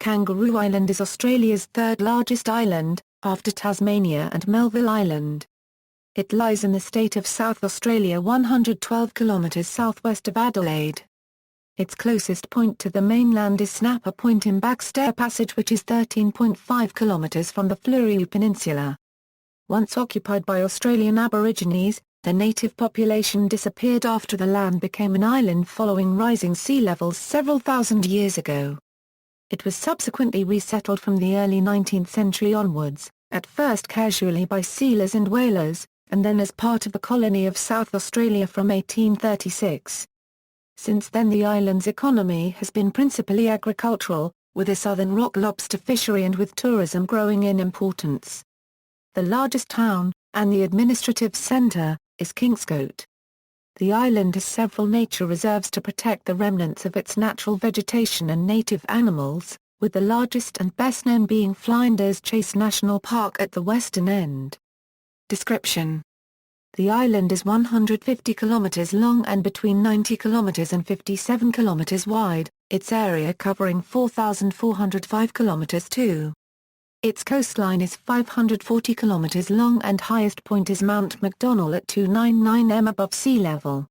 Kangaroo Island is Australia's third largest island, after Tasmania and Melville Island. It lies in the state of South Australia 112 kilometres southwest of Adelaide. Its closest point to the mainland is Snapper Point in Backstair Passage, which is 13.5 kilometres from the Fleurieu Peninsula. Once occupied by Australian Aborigines, the native population disappeared after the land became an island following rising sea levels several thousand years ago. It was subsequently resettled from the early 19th century onwards, at first casually by sealers and whalers, and then as part of the colony of South Australia from 1836. Since then the island's economy has been principally agricultural, with a southern rock lobster fishery and with tourism growing in importance. The largest town, and the administrative centre, is Kingscote. The island has several nature reserves to protect the remnants of its natural vegetation and native animals, with the largest and best known being Flinders Chase National Park at the western end. Description: the island is 150 kilometers long and between 90 kilometers and 57 kilometers wide, its area covering 4,405 kilometers too. Its coastline is 540 kilometers long and highest point is Mount McDonnell at 299 m above sea level.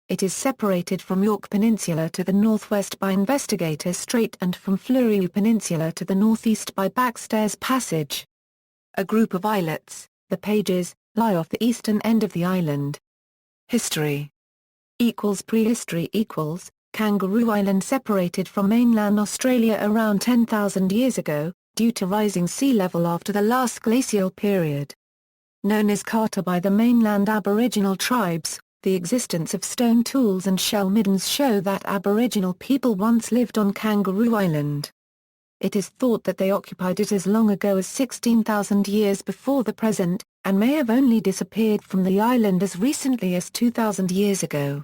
It is separated from York Peninsula to the northwest by Investigator Strait and from Fleurieu Peninsula to the northeast by Backstair Passage. A group of islets, the Pages, lie off the eastern end of the island. History Prehistory Kangaroo Island separated from mainland Australia around 10,000 years ago, due to rising sea level after the last glacial period. Known as Carter by the mainland Aboriginal tribes, the existence of stone tools and shell middens show that Aboriginal people once lived on Kangaroo Island. It is thought that they occupied it as long ago as 16,000 years before the present, and may have only disappeared from the island as recently as 2,000 years ago.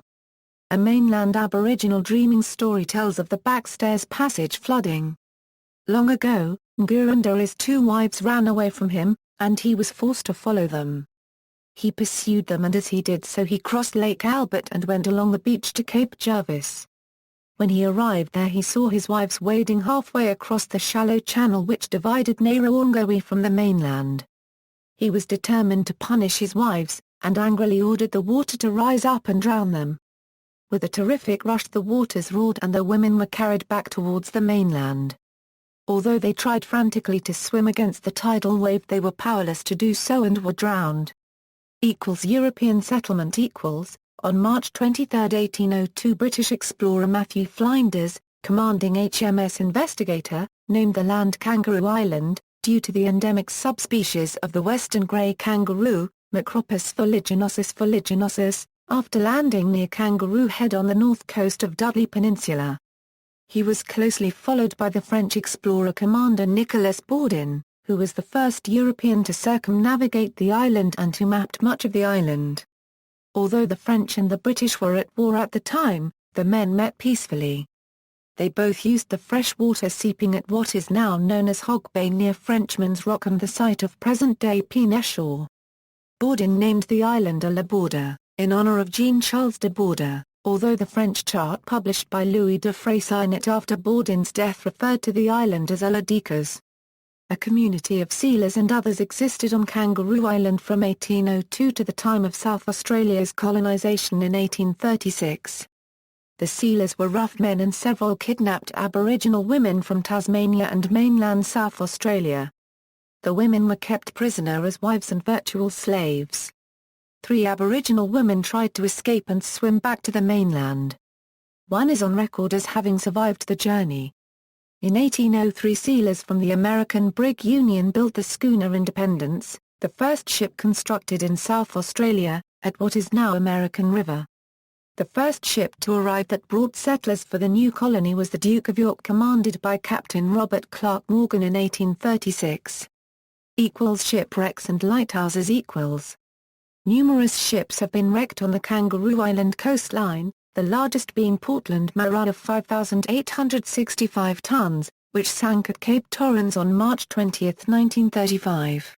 A mainland Aboriginal dreaming story tells of the Backstair Passage flooding. Long ago, Nguru and his two wives ran away from him, and he was forced to follow them. He pursued them, and as he did so he crossed Lake Albert and went along the beach to Cape Jervis. When he arrived there he saw his wives wading halfway across the shallow channel which divided Narrawongawi from the mainland. He was determined to punish his wives, and angrily ordered the water to rise up and drown them. With a terrific rush the waters roared and the women were carried back towards the mainland. Although they tried frantically to swim against the tidal wave they were powerless to do so and were drowned. European settlement On March 23, 1802 British explorer Matthew Flinders, commanding HMS Investigator, named the land Kangaroo Island, due to the endemic subspecies of the western grey kangaroo, Macropus fuliginosus, after landing near Kangaroo Head on the north coast of Dudley Peninsula. He was closely followed by the French explorer Commander Nicolas Bourdin, who was the first European to circumnavigate the island and who mapped much of the island. Although the French and the British were at war at the time, the men met peacefully. They both used the fresh water seeping at what is now known as Hog Bay near Frenchman's Rock and the site of present-day Pineshore. Bourdin named the island La Border, in honor of Jean-Charles de Border, although the French chart published by Louis de Freycinet after Bourdin's death referred to the island as Île d'Icaz. A community of sealers and others existed on Kangaroo Island from 1802 to the time of South Australia's colonisation in 1836. The sealers were rough men and several kidnapped Aboriginal women from Tasmania and mainland South Australia. The women were kept prisoner as wives and virtual slaves. 3 Aboriginal women tried to escape and swim back to the mainland. One is on record as having survived the journey. In 1803 sealers from the American brig Union built the schooner Independence, the first ship constructed in South Australia, at what is now American River. The first ship to arrive that brought settlers for the new colony was the Duke of York, commanded by Captain Robert Clark Morgan in 1836. Shipwrecks and lighthouses Numerous ships have been wrecked on the Kangaroo Island coastline, the largest being Portland Marat of 5,865 tons, which sank at Cape Torrens on March 20, 1935.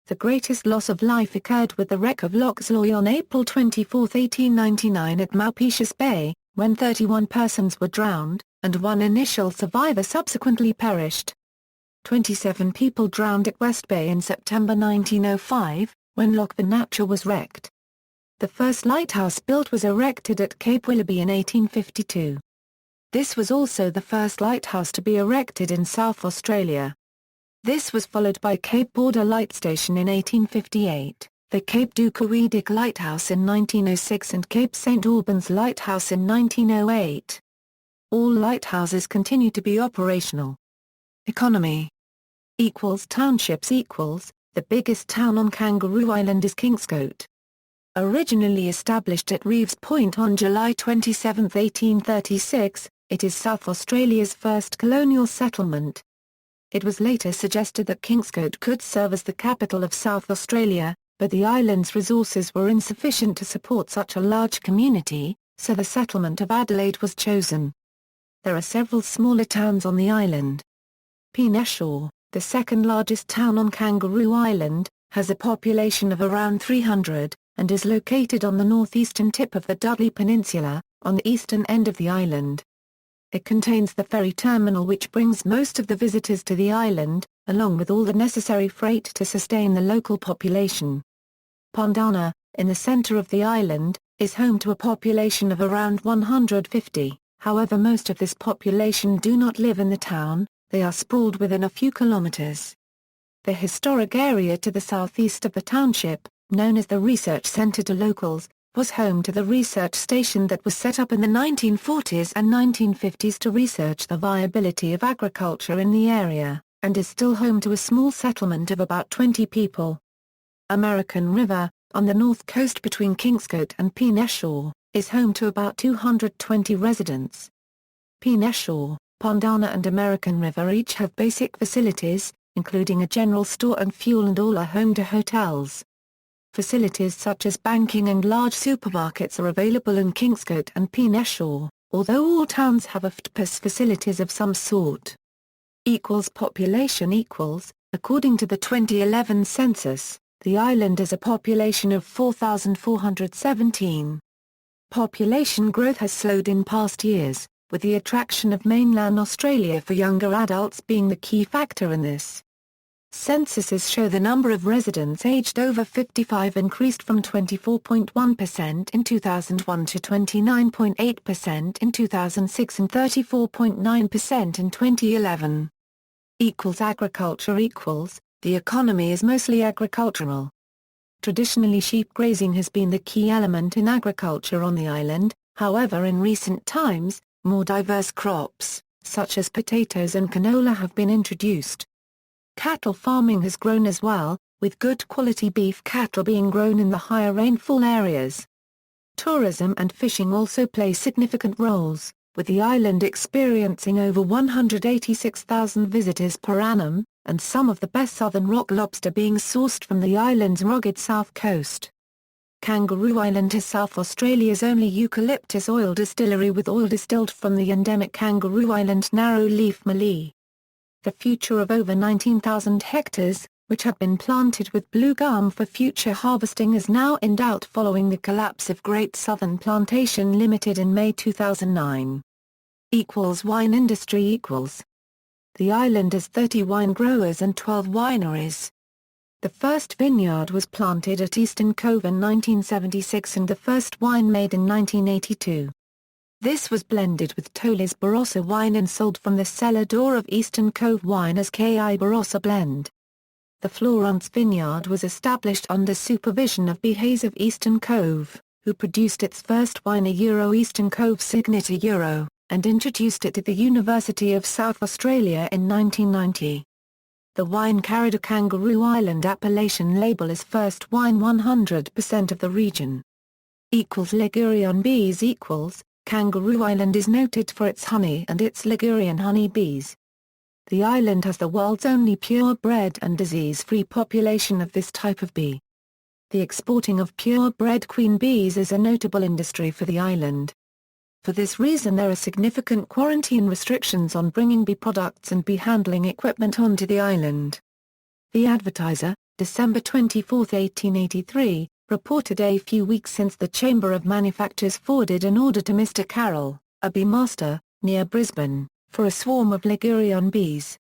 The greatest loss of life occurred with the wreck of Lochsloy on April 24, 1899 at Mauritius Bay, when 31 persons were drowned, and one initial survivor subsequently perished. 27 people drowned at West Bay in September 1905, when Loch Vanacha was wrecked. The first lighthouse built was erected at Cape Willoughby in 1852. This was also the first lighthouse to be erected in South Australia. This was followed by Cape Border Light Station in 1858, the Cape Dukuidik Lighthouse in 1906 and Cape St Albans Lighthouse in 1908. All lighthouses continue to be operational. Economy Townships The biggest town on Kangaroo Island is Kingscote. Originally established at Reeves Point on July 27, 1836, it is South Australia's first colonial settlement. It was later suggested that Kingscote could serve as the capital of South Australia, but the island's resources were insufficient to support such a large community, so the settlement of Adelaide was chosen. There are several smaller towns on the island. Peninsula, the second largest town on Kangaroo Island, has a population of around 300, and is located on the northeastern tip of the Fleurieu Peninsula, on the eastern end of the island. It contains the ferry terminal which brings most of the visitors to the island, along with all the necessary freight to sustain the local population. Pondana, in the center of the island, is home to a population of around 150, however most of this population do not live in the town, they are sprawled within a few kilometers. The historic area to the southeast of the township, known as the Research Center to locals, was home to the research station that was set up in the 1940s and 1950s to research the viability of agriculture in the area, and is still home to a small settlement of about 20 people. American River, on the north coast between Kingscote and Peninsula, is home to about 220 residents. Peninsula, Pondana and American River each have basic facilities, including a general store and fuel, and all are home to hotels. Facilities such as banking and large supermarkets are available in Kingscote and Peninsula, although all towns have FTPS facilities of some sort. Population According to the 2011 census, the island has a population of 4,417. Population growth has slowed in past years, with the attraction of mainland Australia for younger adults being the key factor in this. Censuses show the number of residents aged over 55 increased from 24.1% in 2001 to 29.8% in 2006 and 34.9% in 2011. Agriculture The economy is mostly agricultural. Traditionally sheep grazing has been the key element in agriculture on the island, however in recent times, more diverse crops, such as potatoes and canola have been introduced. Cattle farming has grown as well, with good quality beef cattle being grown in the higher rainfall areas. Tourism and fishing also play significant roles, with the island experiencing over 186,000 visitors per annum, and some of the best southern rock lobster being sourced from the island's rugged south coast. Kangaroo Island is South Australia's only eucalyptus oil distillery with oil distilled from the endemic Kangaroo Island narrow-leaf mallee. The future of over 19,000 hectares, which had been planted with blue gum for future harvesting, is now in doubt following the collapse of Great Southern Plantation Limited in May 2009. Wine industry The island has 30 wine growers and 12 wineries. The first vineyard was planted at Eastern Cove in 1976 and the first wine made in 1982. This was blended with Tolly's Barossa wine and sold from the cellar door of Eastern Cove Wine as K.I. Barossa Blend. The Florence vineyard was established under supervision of B. Hayes of Eastern Cove, who produced its first wine Eastern Cove Signature and introduced it to the University of South Australia in 1990. The wine carried a Kangaroo Island appellation label as first wine 100% of the region. Ligurian bees Kangaroo Island is noted for its honey and its Ligurian honey bees. The island has the world's only purebred and disease-free population of this type of bee. The exporting of purebred queen bees is a notable industry for the island. For this reason there are significant quarantine restrictions on bringing bee products and bee handling equipment onto the island. The Advertiser, December 24, 1883, reported a few weeks since the Chamber of Manufacturers forwarded an order to Mr. Carroll, a bee master, near Brisbane, for a swarm of Ligurian bees.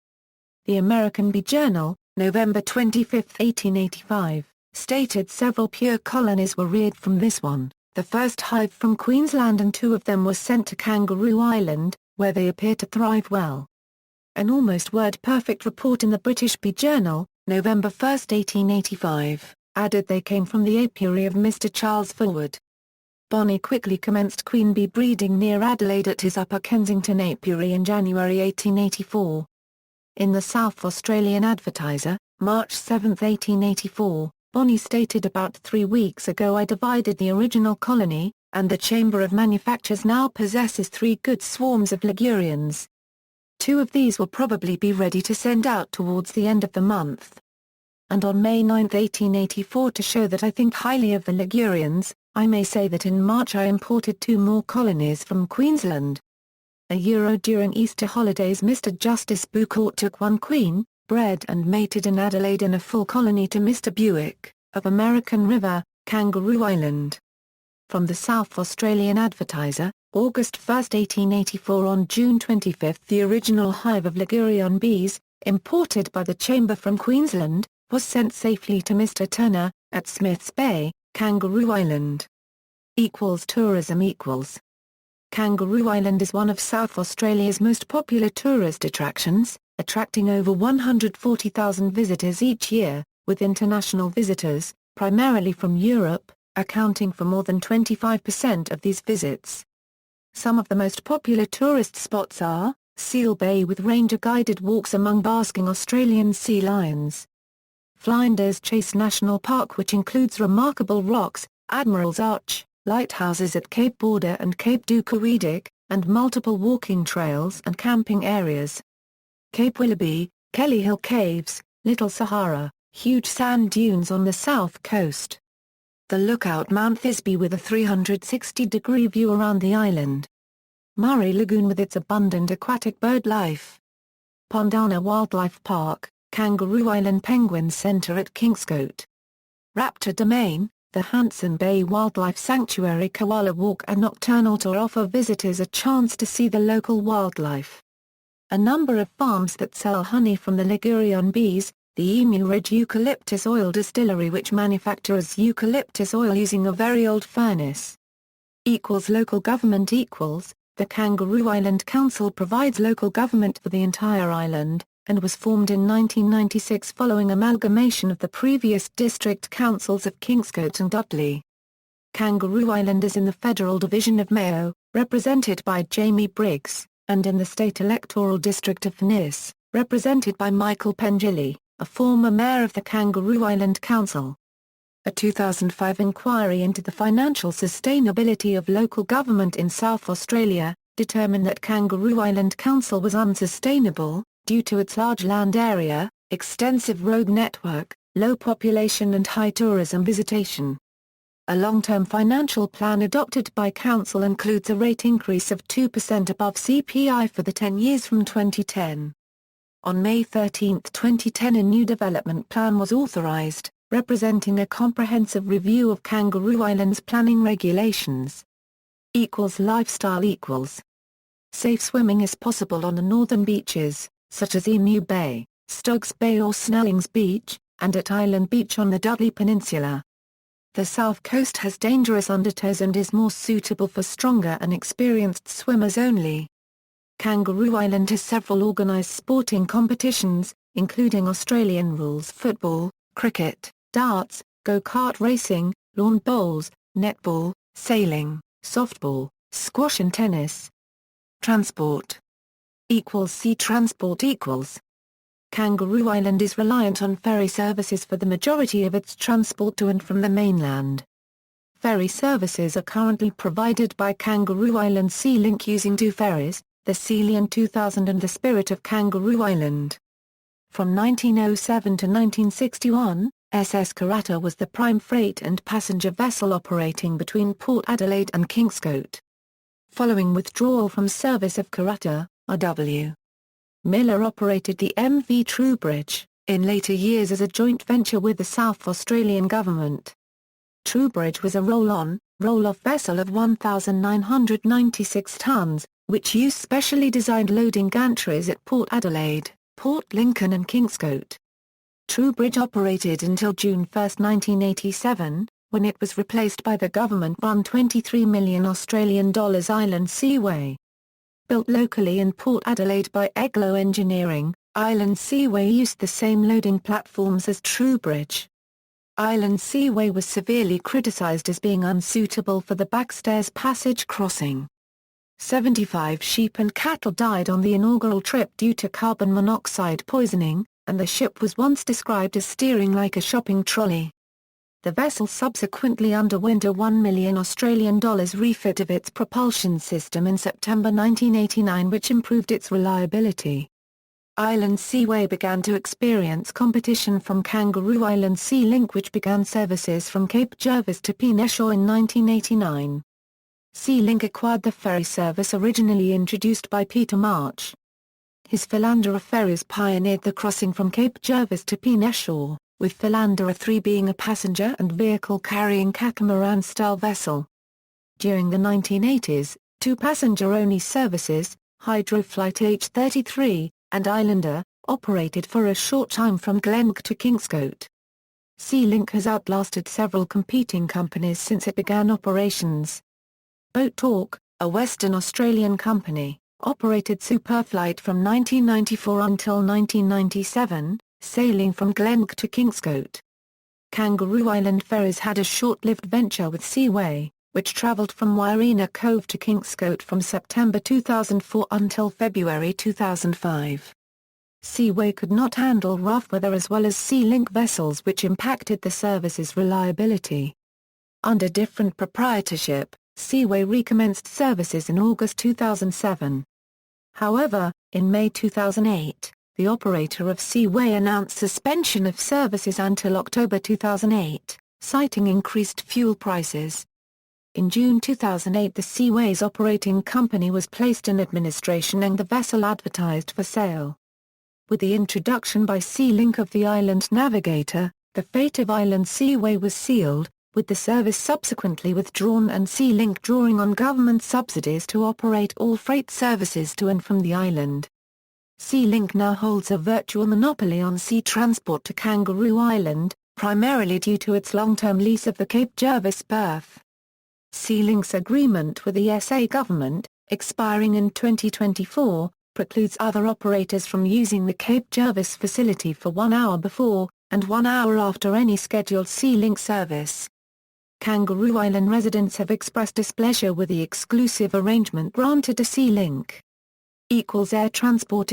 The American Bee Journal, November 25, 1885, stated several pure colonies were reared from this one, the first hive from Queensland, and 2 of them were sent to Kangaroo Island, where they appear to thrive well. An almost word-perfect report in the British Bee Journal, November 1, 1885, added they came from the apiary of Mr. Charles Forward. Bonney quickly commenced queen bee breeding near Adelaide at his Upper Kensington apiary in January 1884. In the South Australian Advertiser, March 7, 1884, Bonney stated, "About 3 weeks ago I divided the original colony, and the Chamber of Manufactures now possesses 3 good swarms of Ligurians. 2 of these will probably be ready to send out towards the end of the month." And on May 9, 1884, to show that I think highly of the Ligurians, I may say that in March I imported 2 more colonies from Queensland. During Easter holidays Mr. Justice Bucourt took 1 queen, bred and mated in Adelaide in a full colony to Mr. Buick, of American River, Kangaroo Island. From the South Australian Advertiser, August 1, 1884. On June 25 the original hive of Ligurian bees, imported by the Chamber from Queensland, was sent safely to Mr. Turner, at Smith's Bay, Kangaroo Island. Tourism Kangaroo Island is one of South Australia's most popular tourist attractions, attracting over 140,000 visitors each year, with international visitors, primarily from Europe, accounting for more than 25% of these visits. Some of the most popular tourist spots are, Seal Bay with ranger-guided walks among basking Australian sea lions. Flinders Chase National Park, which includes remarkable rocks, Admiral's Arch, lighthouses at Cape Border and Cape Dukuidik, and multiple walking trails and camping areas. Cape Willoughby, Kelly Hill Caves, Little Sahara, huge sand dunes on the south coast. The Lookout Mount Thisbe with a 360-degree view around the island. Murray Lagoon with its abundant aquatic bird life. Pondana Wildlife Park, Kangaroo Island Penguin Centre at Kingscote. Raptor Domain, the Hanson Bay Wildlife Sanctuary Koala Walk and Nocturnal Tour offer visitors a chance to see the local wildlife. A number of farms that sell honey from the Ligurian bees, the Emu Ridge Eucalyptus Oil Distillery which manufactures eucalyptus oil using a very old furnace. Local government The Kangaroo Island Council provides local government for the entire island, and was formed in 1996 following amalgamation of the previous district councils of Kingscote and Dudley. Kangaroo Island is in the federal division of Mayo, represented by Jamie Briggs, and in the state electoral district of Finis, represented by Michael Pengilly, a former mayor of the Kangaroo Island Council. A 2005 inquiry into the financial sustainability of local government in South Australia determined that Kangaroo Island Council was unsustainable, due to its large land area, extensive road network, low population and high tourism visitation. A long-term financial plan adopted by Council includes a rate increase of 2% above CPI for the 10 years from 2010. On May 13, 2010 a new development plan was authorised, representing a comprehensive review of Kangaroo Island's planning regulations. Lifestyle. Safe swimming is possible on the northern beaches, such as Emu Bay, Stokes Bay or Snellings Beach, and at Island Beach on the Dudley Peninsula. The south coast has dangerous undertows and is more suitable for stronger and experienced swimmers only. Kangaroo Island has several organised sporting competitions, including Australian rules football, cricket, darts, go-kart racing, lawn bowls, netball, sailing, softball, squash and tennis. Transport. Sea transport. Kangaroo Island is reliant on ferry services for the majority of its transport to and from the mainland. Ferry services are currently provided by Kangaroo Island Sea Link using 2 ferries, the Sealion 2000 and the Spirit of Kangaroo Island. From 1907 to 1961, SS Karata was the prime freight and passenger vessel operating between Port Adelaide and Kingscote. Following withdrawal from service of Karata, R.W. Miller operated the MV Truebridge, in later years as a joint venture with the South Australian Government. Truebridge was a roll-on, roll-off vessel of 1,996 tons, which used specially designed loading gantries at Port Adelaide, Port Lincoln and Kingscote. Troubridge operated until June 1, 1987, when it was replaced by the government-run $23 million Australian Island Seaway. Built locally in Port Adelaide by Eglo Engineering, Island Seaway used the same loading platforms as Troubridge. Island Seaway was severely criticised as being unsuitable for the Backstair Passage crossing. 75 sheep and cattle died on the inaugural trip due to carbon monoxide poisoning, and the ship was once described as steering like a shopping trolley. The vessel subsequently underwent a $1 million Australian refit of its propulsion system in September 1989, which improved its reliability. Island Seaway began to experience competition from Kangaroo Island Sea Link, which began services from Cape Jervis to Peninsula in 1989. Sea Link acquired the ferry service originally introduced by Peter March. His Philandera ferries pioneered the crossing from Cape Jervis to Peninsula, with Philandera 3 being a passenger and vehicle-carrying catamaran-style vessel. During the 1980s, two passenger-only services, Hydroflight H33, and Islander, operated for a short time from Glencoe to Kingscote. Sea Link has outlasted several competing companies since it began operations. Boat Talk, a Western Australian company, operated Superflight from 1994 until 1997, sailing from Glencoe to Kingscote. Kangaroo Island Ferries had a short-lived venture with Seaway, which travelled from Wairina Cove to Kingscote from September 2004 until February 2005. Seaway could not handle rough weather as well as Sea Link vessels, which impacted the service's reliability. Under different proprietorship, Seaway recommenced services in August 2007. However, in May 2008, the operator of Seaway announced suspension of services until October 2008, citing increased fuel prices. In June 2008, the Seaway's operating company was placed in administration and the vessel advertised for sale. With the introduction by Sea Link of the Island Navigator, the fate of Island Seaway was sealed, with the service subsequently withdrawn and Sea Link drawing on government subsidies to operate all freight services to and from the island. Sea Link now holds a virtual monopoly on sea transport to Kangaroo Island, primarily due to its long-term lease of the Cape Jervis berth. Sea Link's agreement with the SA government, expiring in 2024, precludes other operators from using the Cape Jervis facility for 1 hour before, and 1 hour after any scheduled Sea Link service. Kangaroo Island residents have expressed displeasure with the exclusive arrangement granted to Sea Link. Air transport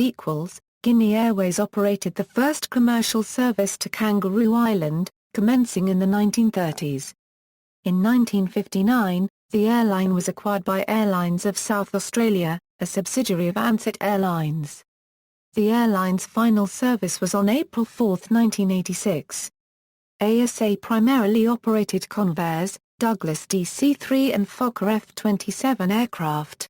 Guinea Airways operated the first commercial service to Kangaroo Island, commencing in the 1930s. In 1959, the airline was acquired by Airlines of South Australia, a subsidiary of Ansett Airlines. The airline's final service was on April 4, 1986. ASA primarily operated Convair's, Douglas DC-3 and Fokker F-27 aircraft.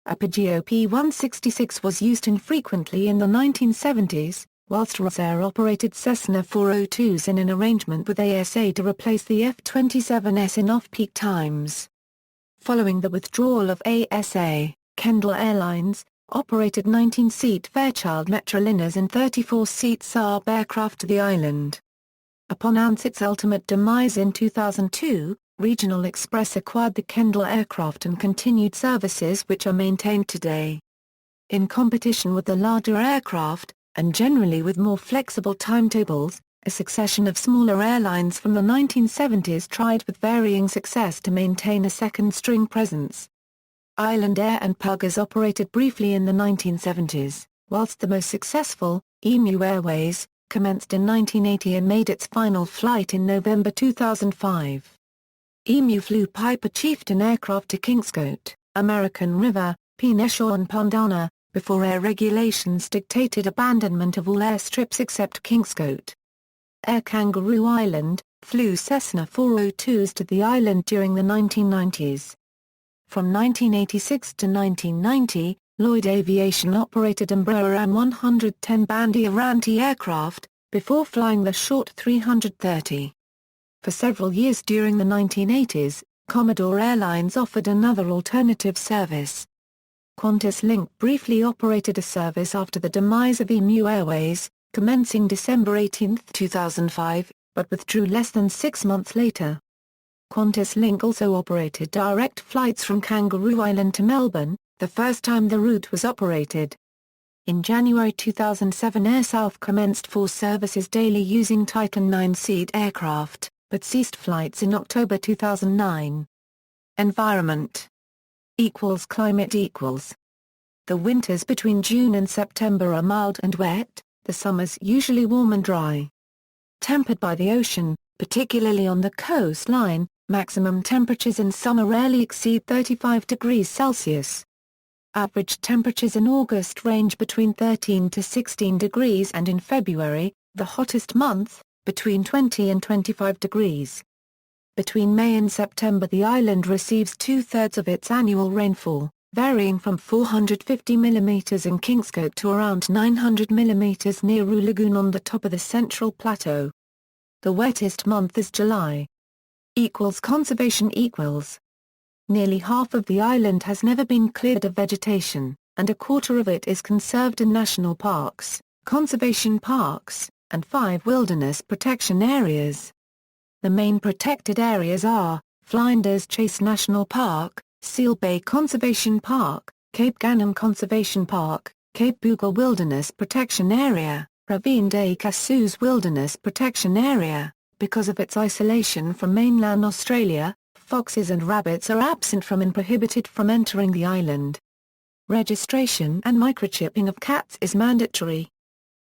Apogeo P-166 was used infrequently in the 1970s, whilst Rosair operated Cessna 402s in an arrangement with ASA to replace the F-27s in off-peak times. Following the withdrawal of ASA, Kendall Airlines operated 19-seat Fairchild Metroliners and 34-seat Saab aircraft to the island. Upon Ansett's ultimate demise in 2002, Regional Express acquired the Kendall aircraft and continued services which are maintained today. In competition with the larger aircraft, and generally with more flexible timetables, a succession of smaller airlines from the 1970s tried with varying success to maintain a second-string presence. Island Air and Puggers operated briefly in the 1970s, whilst the most successful, Emu Airways, commenced in 1980 and made its final flight in November 2005. Emu flew Piper Chieftain aircraft to Kingscote, American River, Peninsula and Pondana, before air regulations dictated abandonment of all airstrips except Kingscote. Air Kangaroo Island flew Cessna 402s to the island during the 1990s. From 1986 to 1990, Lloyd Aviation operated Embraer AN-110 Bandiaranti aircraft, before flying the short 330. For several years during the 1980s, Commodore Airlines offered another alternative service. Qantas Link briefly operated a service after the demise of Emu Airways, commencing December 18, 2005, but withdrew less than 6 months later. Qantas Link also operated direct flights from Kangaroo Island to Melbourne, the first time the route was operated. In January 2007 AirSouth commenced 4 services daily using Titan 9-seat aircraft, but ceased flights in October 2009. Environment = climate = The winters between June and September are mild and wet, the summers usually warm and dry. Tempered by the ocean, particularly on the coastline, maximum temperatures in summer rarely exceed 35 degrees Celsius. Average temperatures in August range between 13 to 16 degrees and in February, the hottest month, between 20 and 25 degrees. Between May and September the island receives 2/3 of its annual rainfall, varying from 450 mm in Kingscote to around 900 mm near Roo Lagoon on the top of the Central Plateau. The wettest month is July. Conservation = Nearly half of the island has never been cleared of vegetation, and a quarter of it is conserved in national parks, conservation parks, and 5 wilderness protection areas. The main protected areas are Flinders Chase National Park, Seal Bay Conservation Park, Cape Gannam Conservation Park, Cape Boogle Wilderness Protection Area, Ravine des Cassus Wilderness Protection Area. Because of its isolation from mainland Australia, foxes and rabbits are absent from and prohibited from entering the island. Registration and microchipping of cats is mandatory.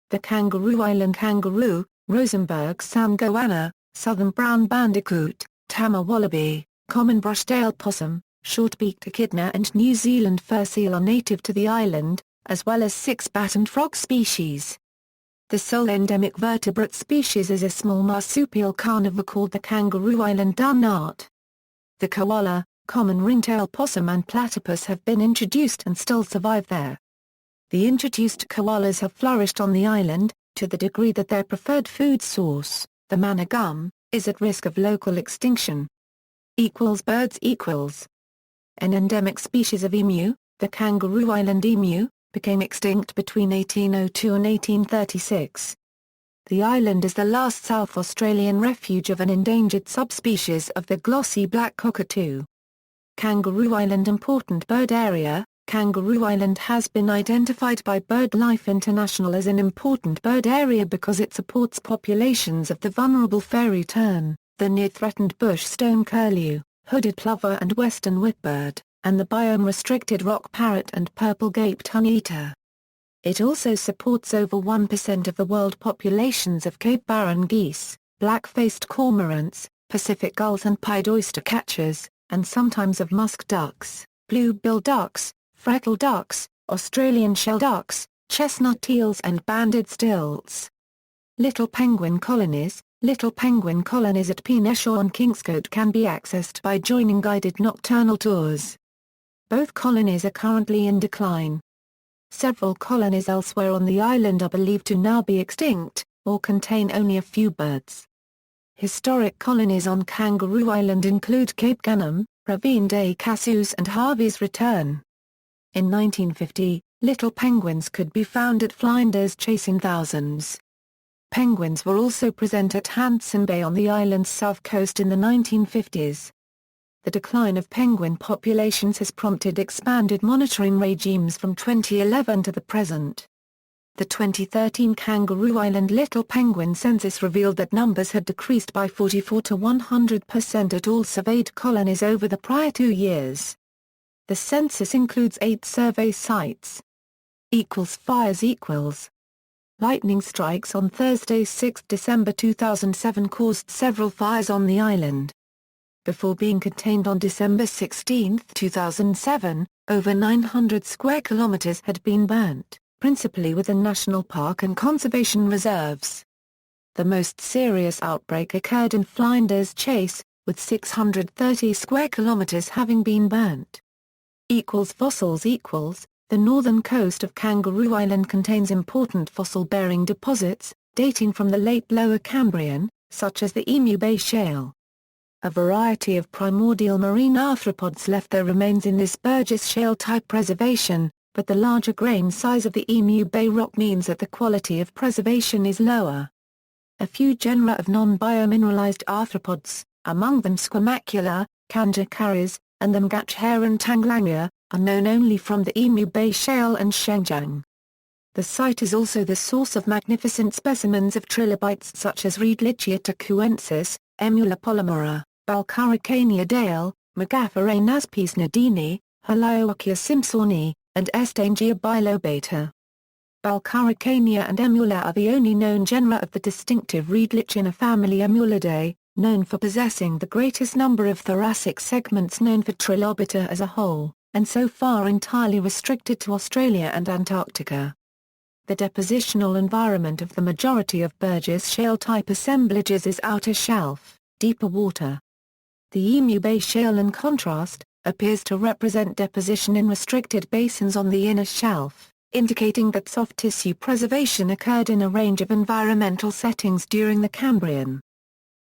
The Kangaroo Island kangaroo, Rosenberg sangoana, southern brown bandicoot, Tama wallaby, common brush-tailed possum, short-beaked echidna and New Zealand fur seal are native to the island, as well as 6 bat and frog species. The sole endemic vertebrate species is a small marsupial carnivore called the Kangaroo Island dunnart. The koala, common ringtail possum and platypus have been introduced and still survive there. The introduced koalas have flourished on the island, to the degree that their preferred food source, the manna gum, is at risk of local extinction. Birds = An endemic species of emu, the Kangaroo Island emu, became extinct between 1802 and 1836. The island is the last South Australian refuge of an endangered subspecies of the glossy black cockatoo. Kangaroo Island Important Bird Area. Kangaroo Island has been identified by BirdLife International as an important bird area because it supports populations of the vulnerable fairy tern, the near-threatened bush stone curlew, hooded plover and western whipbird, and the biome-restricted rock parrot and purple-gaped honeyeater. It also supports over 1% of the world populations of Cape Barren geese, black-faced cormorants, Pacific gulls and pied oyster catchers, and sometimes of musk ducks, blue-bill ducks, freckled ducks, Australian shell ducks, chestnut teals and banded stilts. Little penguin colonies. Little penguin colonies at Peninsula on Kingscote can be accessed by joining guided nocturnal tours. Both colonies are currently in decline. Several colonies elsewhere on the island are believed to now be extinct, or contain only a few birds. Historic colonies on Kangaroo Island include Cape Gannam, Ravine des Cassus and Harvey's Return. In 1950, little penguins could be found at Flinders Chase in thousands. Penguins were also present at Hanson Bay on the island's south coast in the 1950s. The decline of penguin populations has prompted expanded monitoring regimes from 2011 to the present. The 2013 Kangaroo Island little penguin census revealed that numbers had decreased by 44 to 100% at all surveyed colonies over the prior 2 years. The census includes 8 survey sites. Fires Lightning strikes on Thursday 6 December 2007 caused several fires on the island. Before being contained on December 16, 2007, over 900 square kilometers had been burnt, principally within national park and conservation reserves. The most serious outbreak occurred in Flinders Chase, with 630 square kilometers having been burnt. Fossils The northern coast of Kangaroo Island contains important fossil-bearing deposits, dating from the late Lower Cambrian, such as the Emu Bay Shale. a variety of primordial marine arthropods left their remains in this Burgess Shale-type preservation, but the larger grain size of the Emu Bay rock means that the quality of preservation is lower. A few genera of non-biomineralized arthropods, among them Squamacula, Kangaroo, and the Mgachharon tanglangia, are known only from the Emu Bay Shale and Shenjiang. The site is also the source of magnificent specimens of trilobites such as Reedlichia tacuensis, Emula polymora, Balcaricania dale, Megaphora naspis nadini, Haliowachia simpsoni, and Estangia bilobata. Balcaricania and Emula are the only known genera of the distinctive Reedlichia family Emulidae, known for possessing the greatest number of thoracic segments known for Trilobita as a whole, and so far entirely restricted to Australia and Antarctica. The depositional environment of the majority of Burgess Shale-type assemblages is outer shelf, deeper water. The Emu Bay Shale, in contrast, appears to represent deposition in restricted basins on the inner shelf, indicating that soft tissue preservation occurred in a range of environmental settings during the Cambrian.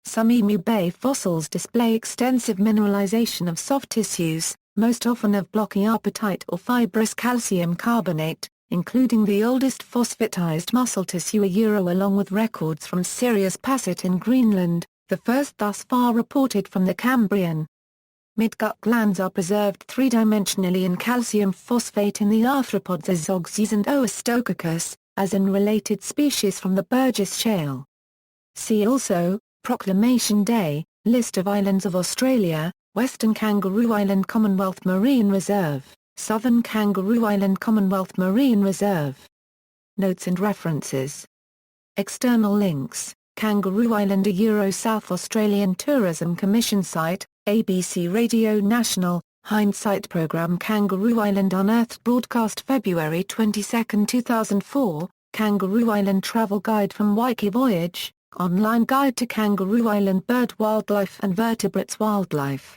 Some Emu Bay fossils display extensive mineralization of soft tissues, most often of blocky apatite or fibrous calcium carbonate, including the oldest phosphatized muscle tissue along with records from Sirius Passet in Greenland, the first thus far reported from the Cambrian. Midgut glands are preserved three-dimensionally in calcium phosphate in the arthropods Zoxius and Oestococcus, as in related species from the Burgess Shale. See also, Proclamation Day, List of Islands of Australia, Western Kangaroo Island Commonwealth Marine Reserve, Southern Kangaroo Island Commonwealth Marine Reserve. Notes and references. External links, Kangaroo Island South Australian Tourism Commission site, ABC Radio National, Hindsight Programme Kangaroo Island Unearthed broadcast February 22, 2004, Kangaroo Island Travel Guide from Waikiki Voyage, online guide to Kangaroo Island bird wildlife and vertebrates wildlife.